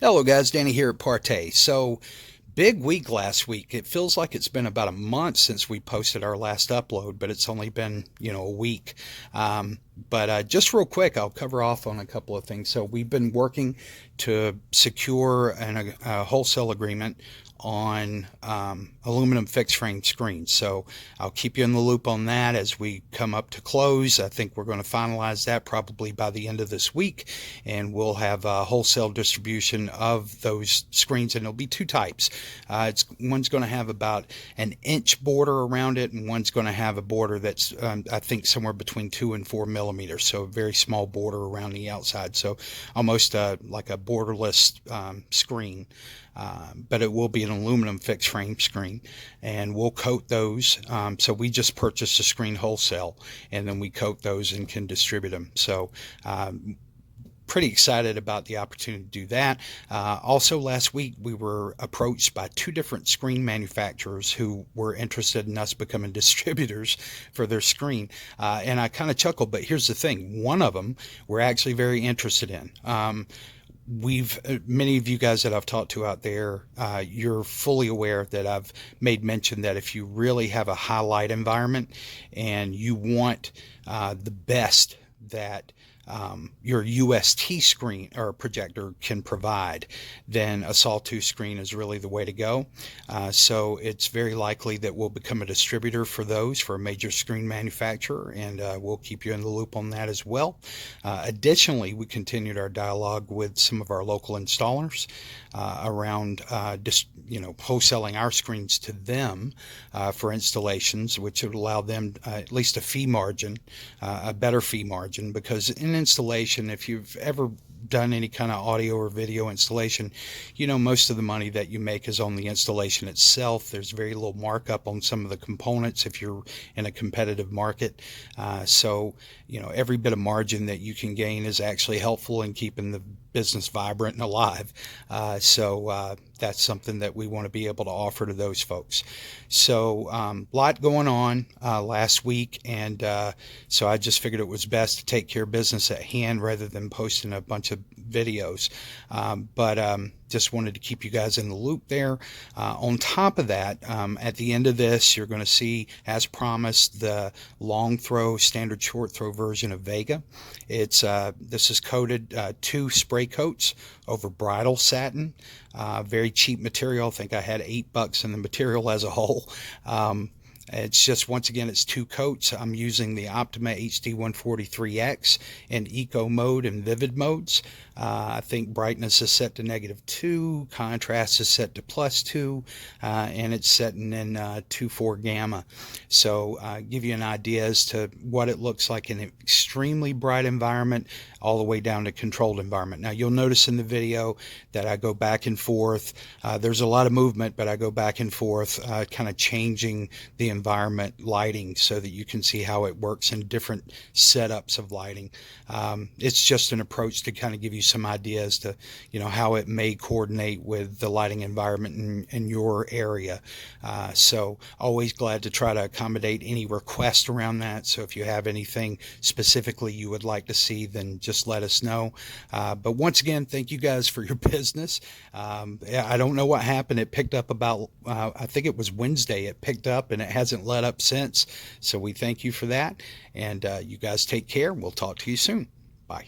Hello guys, Danny here at PARTAY. So, big week last week. It feels like it's been about a month since we posted our last upload, but it's only been, a week. But just real quick, I'll cover off on a couple of things. So we've been working to secure a wholesale agreement on aluminum fixed frame screens. So I'll keep you in the loop on that as we come up to close. I think we're going to finalize that probably by the end of this week, and we'll have a wholesale distribution of those screens, and it'll be two types. One's going to have about an inch border around it, and one's going to have a border that's I think somewhere between 2 and 4 millimeters, so a very small border around the outside, so almost like a borderless screen. But it will be an aluminum fixed frame screen, and we'll coat those. So we just purchased a screen wholesale, and then we coat those and can distribute them. So pretty excited about the opportunity to do that. Also last week we were approached by two different screen manufacturers who were interested in us becoming distributors for their screen. And I kind of chuckled, but here's the thing. One of them we're actually very interested in. Many of you guys that I've talked to out there, you're fully aware that I've made mention that if you really have a high light environment and you want the best that your UST screen or projector can provide, then a Sawtooth screen is really the way to go. So it's very likely that we'll become a distributor for those, for a major screen manufacturer, and we'll keep you in the loop on that as well. Additionally, we continued our dialogue with some of our local installers around wholesaling our screens to them for installations, which would allow them at least a fee margin, a better fee margin, because in installation, if you've ever done any kind of audio or video installation, most of the money that you make is on the installation itself. There's very little markup on some of the components if you're in a competitive market. So every bit of margin that you can gain is actually helpful in keeping the business vibrant and alive. So that's something that we want to be able to offer to those folks. So a lot going on last week, and so I just figured it was best to take care of business at hand rather than posting a bunch of videos. But just wanted to keep you guys in the loop there. On top of that, at the end of this, you're going to see, as promised, the long throw, standard short throw version of VEGA. This is coated 2 spray coats over bridal satin. Very cheap material. I think I had $8 in the material as a whole. It's just, once again, it's 2 coats. I'm using the Optima HD143X in Eco mode and Vivid modes. I think brightness is set to -2, contrast is set to +2, and it's setting in 2.4 gamma. So give you an idea as to what it looks like in an extremely bright environment all the way down to controlled environment. Now you'll notice in the video that I go back and forth. There's a lot of movement, but I go back and forth, kind of changing the environment lighting so that you can see how it works in different setups of lighting. It's just an approach to kind of give you some ideas to how it may coordinate with the lighting environment in your area. So always glad to try to accommodate any request around that. So if you have anything specifically you would like to see, then just let us know. But once again, thank you guys for your business. I don't know what happened. It picked up about I think it was Wednesday it picked up, and it hasn't let up since. So we thank you for that, and you guys take care. We'll talk to you soon. Bye.